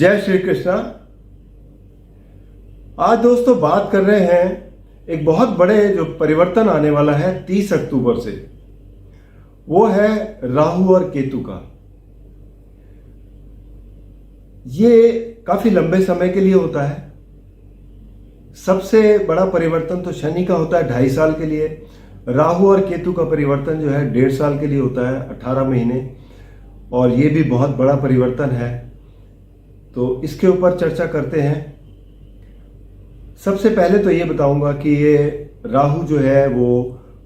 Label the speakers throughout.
Speaker 1: जय श्री कृष्णा। आज दोस्तों बात कर रहे हैं एक बहुत बड़े जो परिवर्तन आने वाला है 30 अक्टूबर से, वो है राहु और केतु का। ये काफी लंबे समय के लिए होता है। सबसे बड़ा परिवर्तन तो शनि का होता है 2.5 साल के लिए। राहु और केतु का परिवर्तन जो है 1.5 साल के लिए होता है, 18 महीने, और ये भी बहुत बड़ा परिवर्तन है। तो इसके ऊपर चर्चा करते हैं। सबसे पहले तो ये बताऊंगा कि ये राहु जो है वो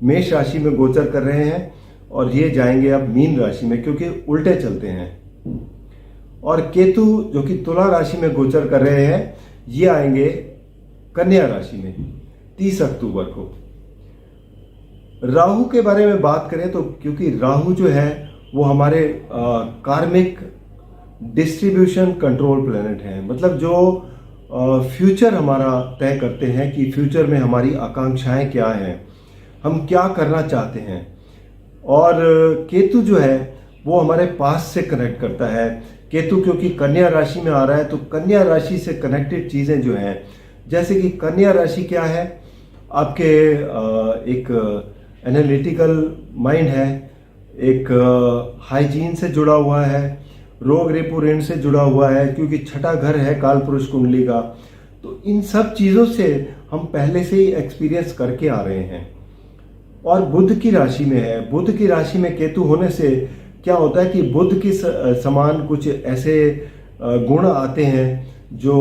Speaker 1: मेष राशि में गोचर कर रहे हैं और ये जाएंगे अब मीन राशि में, क्योंकि उल्टे चलते हैं। और केतु जो कि तुला राशि में गोचर कर रहे हैं, ये आएंगे कन्या राशि में 30 अक्टूबर को। राहु के बारे में बात करें तो क्योंकि राहु जो है वो हमारे कार्मिक डिस्ट्रीब्यूशन कंट्रोल प्लैनेट है, मतलब जो फ्यूचर हमारा तय करते हैं कि फ्यूचर में हमारी आकांक्षाएं क्या हैं, हम क्या करना चाहते हैं। और केतु जो है वो हमारे पास से कनेक्ट करता है। केतु क्योंकि कन्या राशि में आ रहा है, तो कन्या राशि से कनेक्टेड चीज़ें जो हैं, जैसे कि कन्या राशि क्या है, आपके एक एनालिटिकल माइंड है, एक हाइजीन से जुड़ा हुआ है, रोग रिपु ऋण से जुड़ा हुआ है, क्योंकि छठा घर है काल पुरुष कुंडली का। तो इन सब चीज़ों से हम पहले से ही एक्सपीरियंस करके आ रहे हैं। और बुध की राशि में है, बुध की राशि में केतु होने से क्या होता है कि बुध की समान कुछ ऐसे गुण आते हैं जो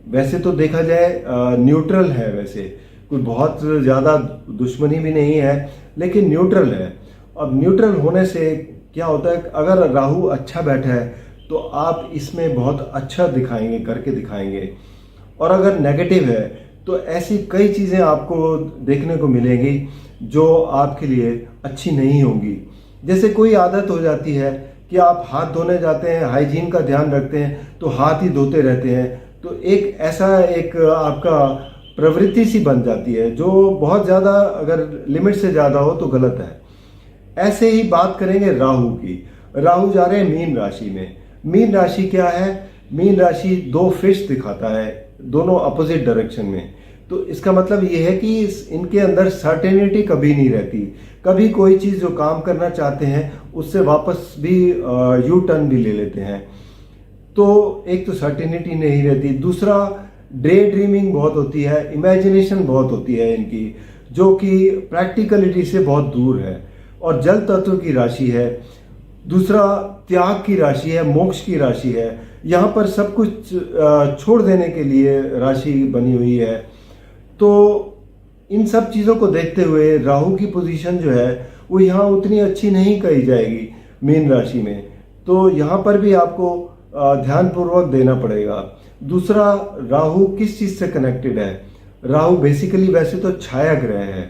Speaker 1: वैसे तो देखा जाए न्यूट्रल है, वैसे कोई बहुत ज़्यादा दुश्मनी भी नहीं है, लेकिन न्यूट्रल है। अब न्यूट्रल होने से क्या होता है, अगर राहु अच्छा बैठा है तो आप इसमें बहुत अच्छा दिखाएंगे, करके दिखाएंगे। और अगर नेगेटिव है तो ऐसी कई चीज़ें आपको देखने को मिलेंगी जो आपके लिए अच्छी नहीं होंगी। जैसे कोई आदत हो जाती है कि आप हाथ धोने जाते हैं, हाइजीन का ध्यान रखते हैं, तो हाथ ही धोते रहते हैं, तो एक ऐसा एक आपका प्रवृत्ति सी बन जाती है जो बहुत ज़्यादा, अगर लिमिट से ज़्यादा हो तो गलत है। ऐसे ही बात करेंगे राहु की। राहु जा रहे हैं मीन राशि में। मीन राशि क्या है? मीन राशि 2 फिश दिखाता है, दोनों अपोजिट डायरेक्शन में। तो इसका मतलब ये है कि इनके अंदर सर्टेनिटी कभी नहीं रहती। कभी कोई चीज़ जो काम करना चाहते हैं उससे वापस भी यू टर्न भी ले लेते हैं। तो एक तो सर्टेनिटी नहीं रहती, दूसरा डे ड्रीमिंग बहुत होती है, इमेजिनेशन बहुत होती है इनकी, जो कि प्रैक्टिकलिटी से बहुत दूर है। और जल तत्व की राशि है। दूसरा त्याग की राशि है, मोक्ष की राशि है। यहाँ पर सब कुछ छोड़ देने के लिए राशि बनी हुई है। तो इन सब चीज़ों को देखते हुए राहु की पोजीशन जो है वो यहाँ उतनी अच्छी नहीं कही जाएगी मीन राशि में। तो यहाँ पर भी आपको ध्यानपूर्वक देना पड़ेगा। दूसरा, राहु किस चीज़ से कनेक्टेड है? राहु बेसिकली वैसे तो छाया ग्रह है,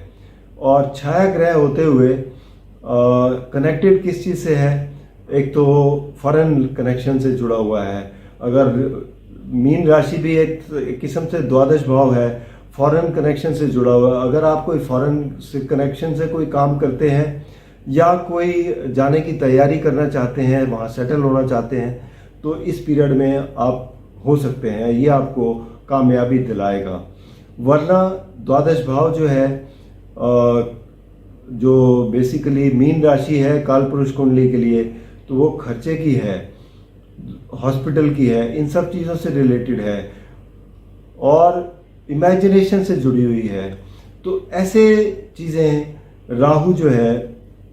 Speaker 1: और छाया ग्रह होते हुए कनेक्टेड किस चीज़ से है? एक तो फॉरेन कनेक्शन से जुड़ा हुआ है। अगर मीन राशि भी एक किस्म से द्वादश भाव है, फॉरेन कनेक्शन से जुड़ा हुआ है। अगर आप कोई फॉरेन से कनेक्शन से कोई काम करते हैं या कोई जाने की तैयारी करना चाहते हैं, वहाँ सेटल होना चाहते हैं, तो इस पीरियड में आप हो सकते हैं, ये आपको कामयाबी दिलाएगा। वरना द्वादश भाव जो है, जो बेसिकली मीन राशि है काल पुरुष कुंडली के लिए, तो वो खर्चे की है, हॉस्पिटल की है, इन सब चीज़ों से रिलेटेड है और इमेजिनेशन से जुड़ी हुई है। तो ऐसे चीज़ें राहु जो है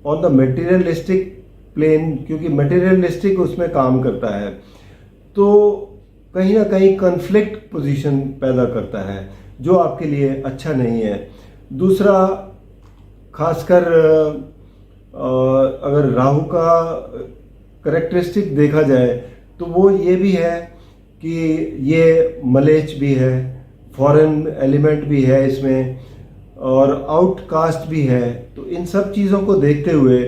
Speaker 1: ऑन द मटेरियलिस्टिक प्लेन, क्योंकि मटेरियलिस्टिक उसमें काम करता है, तो कहीं ना कहीं कन्फ्लिक्ट पोजीशन पैदा करता है जो आपके लिए अच्छा नहीं है। दूसरा, खासकर अगर राहु का करेक्टरिस्टिक देखा जाए तो वो ये भी है कि ये मलेच भी है, फॉरेन एलिमेंट भी है इसमें, और आउटकास्ट भी है। तो इन सब चीज़ों को देखते हुए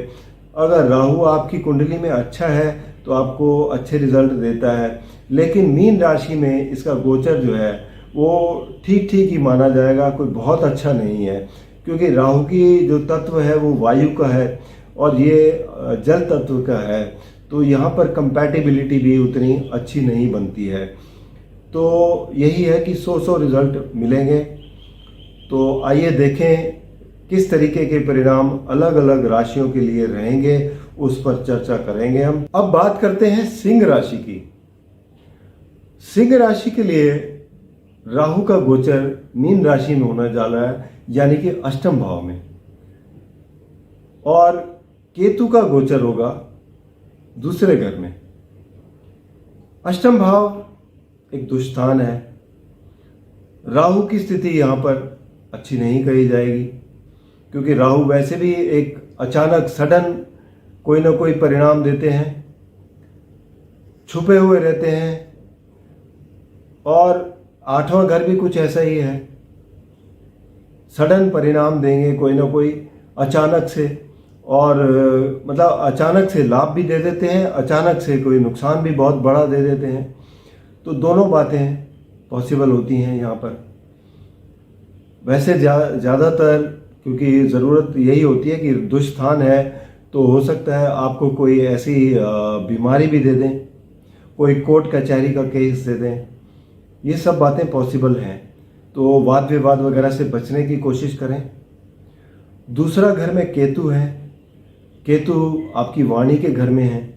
Speaker 1: अगर राहु आपकी कुंडली में अच्छा है तो आपको अच्छे रिजल्ट देता है। लेकिन मीन राशि में इसका गोचर जो है वो ठीक ठीक ही माना जाएगा, कोई बहुत अच्छा नहीं है, क्योंकि राहु की जो तत्व है वो वायु का है और ये जल तत्व का है। तो यहाँ पर कंपैटिबिलिटी भी उतनी अच्छी नहीं बनती है। तो यही है कि 100 रिजल्ट मिलेंगे। तो आइए देखें किस तरीके के परिणाम अलग अलग राशियों के लिए रहेंगे, उस पर चर्चा करेंगे हम। अब बात करते हैं सिंह राशि की। सिंह राशि के लिए राहु का गोचर मीन राशि में होने जा रहा है, यानी कि अष्टम भाव में, और केतु का गोचर होगा दूसरे घर में। अष्टम भाव एक दुष्स्थान है। राहु की स्थिति यहाँ पर अच्छी नहीं कही जाएगी, क्योंकि राहु वैसे भी एक अचानक सडन कोई ना कोई परिणाम देते हैं, छुपे हुए रहते हैं, और 8वां घर भी कुछ ऐसा ही है, सडन परिणाम देंगे कोई ना कोई अचानक से, और मतलब अचानक से लाभ भी दे देते हैं, अचानक से कोई नुकसान भी बहुत बड़ा दे देते हैं। तो दोनों बातें पॉसिबल होती हैं यहाँ पर। वैसे ज़्यादातर क्योंकि ज़रूरत यही होती है कि दुष्स्थान है, तो हो सकता है आपको कोई ऐसी बीमारी भी दे दें, कोई कोर्ट कचहरी का केस दे दें, ये सब बातें पॉसिबल हैं। तो वाद विवाद वगैरह से बचने की कोशिश करें। दूसरा घर में केतु है। केतु आपकी वाणी के घर में है,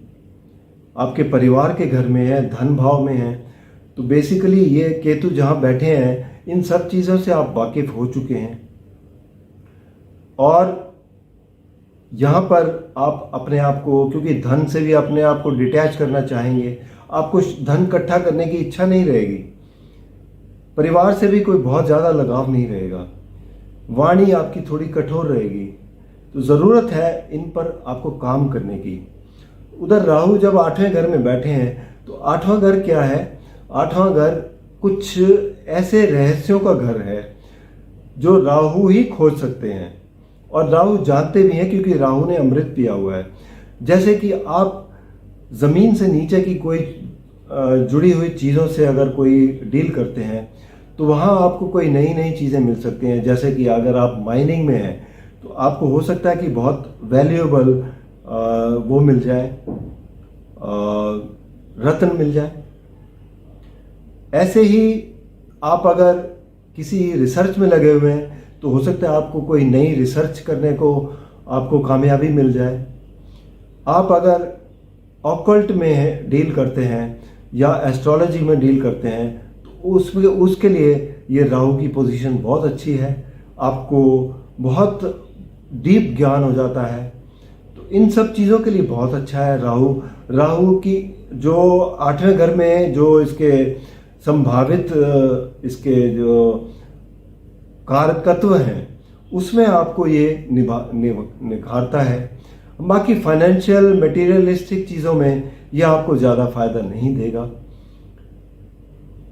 Speaker 1: आपके परिवार के घर में है, धन भाव में है। तो बेसिकली ये केतु जहाँ बैठे हैं, इन सब चीज़ों से आप वाकिफ हो चुके हैं, और यहाँ पर आप अपने आप को, क्योंकि धन से भी अपने आप को डिटैच करना चाहेंगे, आपको धन इकट्ठा करने की इच्छा नहीं रहेगी, परिवार से भी कोई बहुत ज़्यादा लगाव नहीं रहेगा, वाणी आपकी थोड़ी कठोर रहेगी। तो ज़रूरत है इन पर आपको काम करने की। उधर राहु जब 8वें घर में बैठे हैं, तो 8वां घर क्या है? 8वां घर कुछ ऐसे रहस्यों का घर है जो राहु ही खोज सकते हैं, और राहु जानते भी हैं, क्योंकि राहु ने अमृत पिया हुआ है। जैसे कि आप ज़मीन से नीचे की कोई जुड़ी हुई चीज़ों से अगर कोई डील करते हैं, तो वहाँ आपको कोई नई नई चीज़ें मिल सकती हैं। जैसे कि अगर आप माइनिंग में हैं, तो आपको हो सकता है कि बहुत वैल्यूएबल वो मिल जाए, रत्न मिल जाए। ऐसे ही आप अगर किसी रिसर्च में लगे हुए हैं, तो हो सकता है आपको कोई नई रिसर्च करने को आपको कामयाबी मिल जाए। आप अगर ऑकल्ट में डील करते हैं या एस्ट्रोलॉजी में डील करते हैं, तो उसके लिए ये राहु की पोजीशन बहुत अच्छी है। आपको बहुत डीप ज्ञान हो जाता है। तो इन सब चीज़ों के लिए बहुत अच्छा है राहु की जो 8वें घर में जो इसके संभावित इसके जो कारकत्व हैं, उसमें आपको ये निखारता है। बाकी फाइनेंशियल मटेरियलिस्टिक चीज़ों में यह आपको ज़्यादा फायदा नहीं देगा।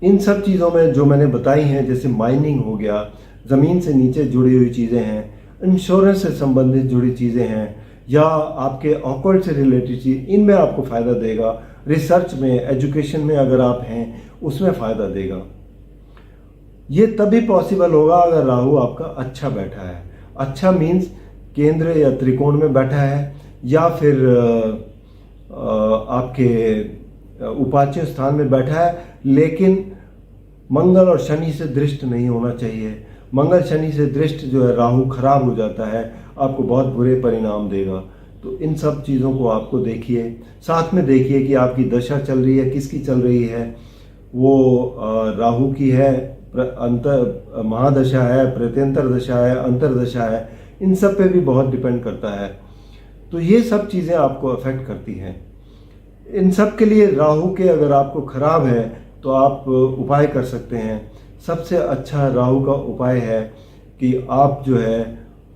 Speaker 1: इन सब चीज़ों में जो मैंने बताई हैं, जैसे माइनिंग हो गया, ज़मीन से नीचे जुड़ी हुई चीज़ें हैं, इंश्योरेंस से संबंधित जुड़ी चीज़ें हैं, या आपके ऑकल्ट से रिलेटेड चीज़, इनमें आपको फ़ायदा देगा। रिसर्च में, एजुकेशन में अगर आप हैं, उसमें फ़ायदा देगा। ये तभी पॉसिबल होगा अगर राहु आपका अच्छा बैठा है। अच्छा मीन्स केंद्र या त्रिकोण में बैठा है, या फिर आपके उपाच्य स्थान में बैठा है, लेकिन मंगल और शनि से दृष्ट नहीं होना चाहिए। मंगल शनि से दृष्ट जो है, राहु खराब हो जाता है, आपको बहुत बुरे परिणाम देगा। तो इन सब चीज़ों को आपको देखिए, साथ में देखिए कि आपकी दशा चल रही है, किसकी चल रही है। वो राहु की है, अंतर महादशा है, प्रत्यंतर दशा है, अंतरदशा है, इन सब पे भी बहुत डिपेंड करता है। तो ये सब चीज़ें आपको अफेक्ट करती हैं। इन सब के लिए राहु के अगर आपको खराब है, तो आप उपाय कर सकते हैं। सबसे अच्छा राहु का उपाय है कि आप जो है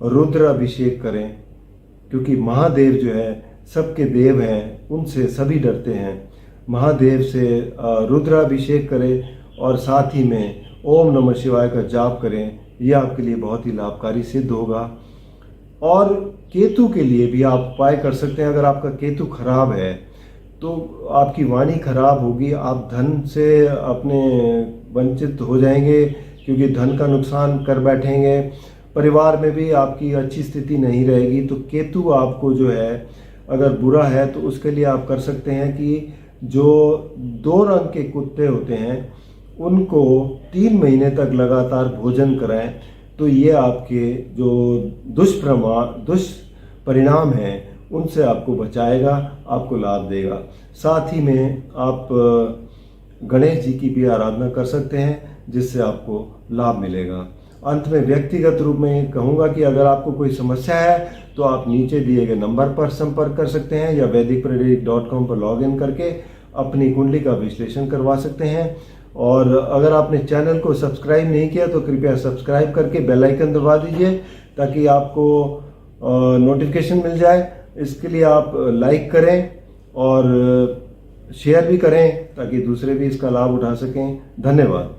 Speaker 1: रुद्र अभिषेक करें, क्योंकि महादेव जो है सबके देव हैं, उनसे सभी डरते हैं। महादेव से रुद्राभिषेक करें, और साथ ही में ओम नमः शिवाय का जाप करें। यह आपके लिए बहुत ही लाभकारी सिद्ध होगा। और केतु के लिए भी आप उपाय कर सकते हैं। अगर आपका केतु खराब है, तो आपकी वाणी खराब होगी, आप धन से अपने वंचित हो जाएंगे, क्योंकि धन का नुकसान कर बैठेंगे। परिवार में भी आपकी अच्छी स्थिति नहीं रहेगी। तो केतु आपको जो है अगर बुरा है तो उसके लिए आप कर सकते हैं कि जो 2 रंग के कुत्ते होते हैं उनको 3 महीने तक लगातार भोजन कराएं, तो ये आपके जो दुष्परिणाम हैं उनसे आपको बचाएगा, आपको लाभ देगा। साथ ही में आप गणेश जी की भी आराधना कर सकते हैं, जिससे आपको लाभ मिलेगा। अंत में व्यक्तिगत रूप में कहूँगा कि अगर आपको कोई समस्या है तो आप नीचे दिए गए नंबर पर संपर्क कर सकते हैं या vedicpredict.com पर लॉगिन करके अपनी कुंडली का विश्लेषण करवा सकते हैं। और अगर आपने चैनल को सब्सक्राइब नहीं किया तो कृपया सब्सक्राइब करके बेल आइकन दबा दीजिए ताकि आपको नोटिफिकेशन मिल जाए। इसके लिए आप लाइक करें और शेयर भी करें ताकि दूसरे भी इसका लाभ उठा सकें। धन्यवाद।